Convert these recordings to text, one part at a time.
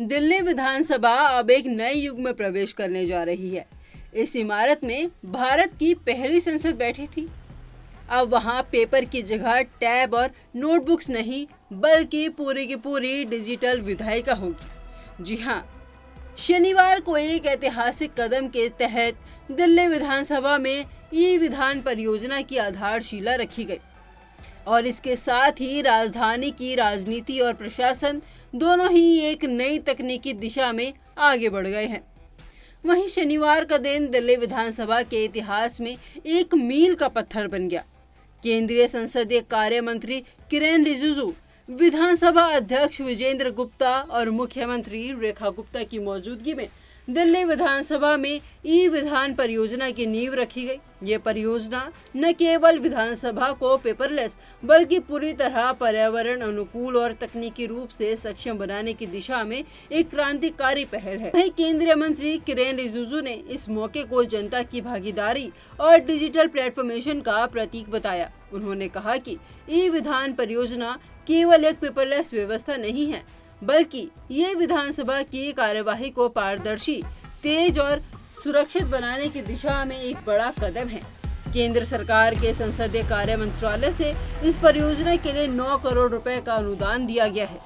दिल्ली विधानसभा अब एक नए युग में प्रवेश करने जा रही है। इस इमारत में भारत की पहली संसद बैठी थी। अब वहां पेपर की जगह टैब और नोटबुक्स नहीं, बल्कि पूरी की पूरी डिजिटल विधायिका होगी। जी हाँ, शनिवार को एक ऐतिहासिक कदम के तहत दिल्ली विधानसभा में ई विधान परियोजना की आधारशिला रखी गई और इसके साथ ही राजधानी की राजनीति और प्रशासन दोनों ही एक नई तकनीकी दिशा में आगे बढ़ गए हैं। वहीं शनिवार का दिन दिल्ली विधानसभा के इतिहास में एक मील का पत्थर बन गया। केंद्रीय संसदीय कार्य मंत्री किरेन रिजिजू, विधानसभा अध्यक्ष विजेंद्र गुप्ता और मुख्यमंत्री रेखा गुप्ता की मौजूदगी में दिल्ली विधानसभा में ई विधान परियोजना की नींव रखी गई। ये परियोजना न केवल विधानसभा को पेपरलेस बल्कि पूरी तरह पर्यावरण अनुकूल और तकनीकी रूप से सक्षम बनाने की दिशा में एक क्रांतिकारी पहल है। वहीं केंद्रीय मंत्री किरेन रिजिजू ने इस मौके को जनता की भागीदारी और डिजिटल प्लेटफॉर्मेशन का प्रतीक बताया। उन्होंने कहा कि ई विधान परियोजना केवल एक पेपरलेस व्यवस्था नहीं है, बल्कि ये विधानसभा की कार्यवाही को पारदर्शी, तेज और सुरक्षित बनाने की दिशा में एक बड़ा कदम है। केंद्र सरकार के संसदीय कार्य मंत्रालय से इस परियोजना के लिए 9 करोड़ रुपए का अनुदान दिया गया है,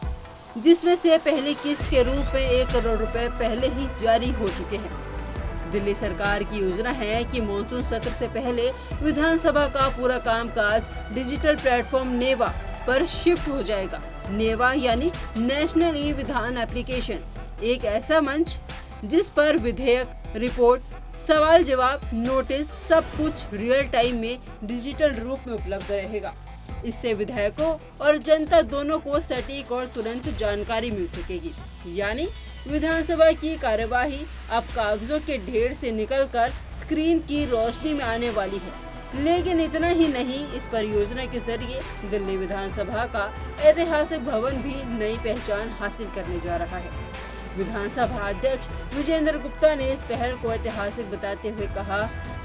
जिसमें से पहली किस्त के रूप में 1 करोड़ रुपए पहले ही जारी हो चुके हैं। दिल्ली सरकार की योजना है कि मॉनसून सत्र से पहले विधानसभा का पूरा कामकाज डिजिटल प्लेटफॉर्म नेवा पर शिफ्ट हो जाएगा। नेवा यानी नेशनल ई विधान एप्लीकेशन, एक ऐसा मंच जिस पर विधेयक, रिपोर्ट, सवाल जवाब, नोटिस सब कुछ रियल टाइम में डिजिटल रूप में उपलब्ध रहेगा। इससे विधायकों और जनता दोनों को सटीक और तुरंत जानकारी मिल सकेगी। यानी विधानसभा की कार्यवाही अब कागजों के ढेर से निकलकर स्क्रीन की रोशनी में आने वाली है। लेकिन इतना ही नहीं, इस परियोजना के जरिए दिल्ली विधानसभा का ऐतिहासिक भवन भी नई पहचान हासिल करने जा रहा है। विधानसभा अध्यक्ष विजेंद्र गुप्ता ने इस पहल को ऐतिहासिक बताते हुए कहा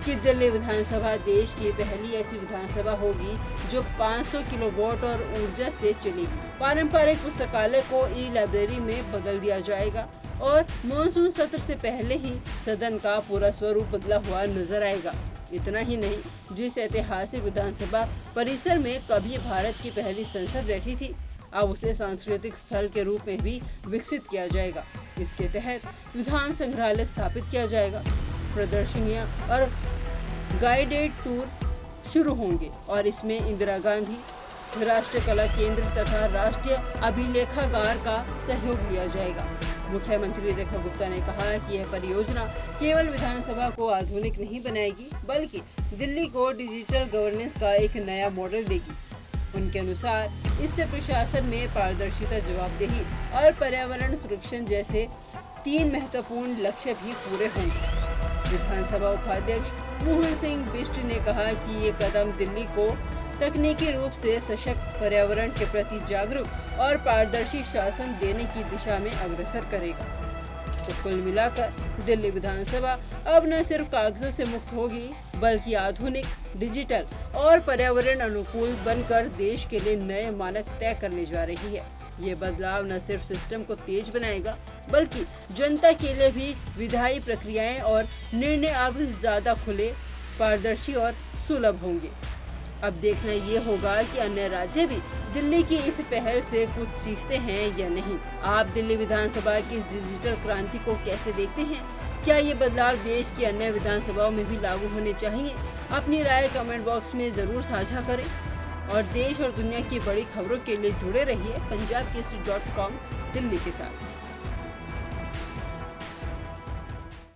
कि दिल्ली विधानसभा देश की पहली ऐसी विधानसभा होगी जो 500 किलोवाट और ऊर्जा से चलेगी। पारंपरिक पुस्तकालय को ई लाइब्रेरी में बदल दिया जाएगा और मॉनसून सत्र से पहले ही सदन का पूरा स्वरूप बदला हुआ नजर आएगा। इतना ही नहीं, जिस ऐतिहासिक विधानसभा परिसर में कभी भारत की पहली संसद बैठी थी, अब उसे सांस्कृतिक स्थल के रूप में भी विकसित किया जाएगा। इसके तहत विधान संग्रहालय स्थापित किया जाएगा, प्रदर्शनियां और गाइडेड टूर शुरू होंगे और इसमें इंदिरा गांधी राष्ट्रीय कला केंद्र तथा राष्ट्रीय अभिलेखागार का सहयोग लिया जाएगा। मुख्यमंत्री रेखा गुप्ता ने कहा कि यह परियोजना केवल विधानसभा को आधुनिक नहीं बनाएगी, बल्कि दिल्ली को डिजिटल गवर्नेंस का एक नया मॉडल देगी। उनके अनुसार इससे प्रशासन में पारदर्शिता, जवाबदेही और पर्यावरण संरक्षण जैसे 3 महत्वपूर्ण लक्ष्य भी पूरे होंगे। विधानसभा उपाध्यक्ष मोहन सिंह बिष्ट ने कहा कि ये कदम दिल्ली को तकनीकी रूप से सशक्त, पर्यावरण के प्रति जागरूक और पारदर्शी शासन देने की दिशा में अग्रसर करेगा। तो कुल मिलाकर दिल्ली विधानसभा अब न सिर्फ कागजों से मुक्त होगी, बल्कि आधुनिक, डिजिटल और पर्यावरण अनुकूल बनकर देश के लिए नए मानक तय करने जा रही है। ये बदलाव न सिर्फ सिस्टम को तेज बनाएगा, बल्कि जनता के लिए भी विधायी प्रक्रियाएं और निर्णय अब ज्यादा खुले, पारदर्शी और सुलभ होंगे। अब देखना ये होगा कि अन्य राज्य भी दिल्ली की इस पहल से कुछ सीखते हैं या नहीं। आप दिल्ली विधानसभा की इस डिजिटल क्रांति को कैसे देखते हैं? क्या ये बदलाव देश की अन्य विधानसभाओं में भी लागू होने चाहिए? अपनी राय कमेंट बॉक्स में जरूर साझा करें और देश और दुनिया की बड़ी खबरों के लिए जुड़े रहिए पंजाबकेसरी.com दिल्ली के साथ।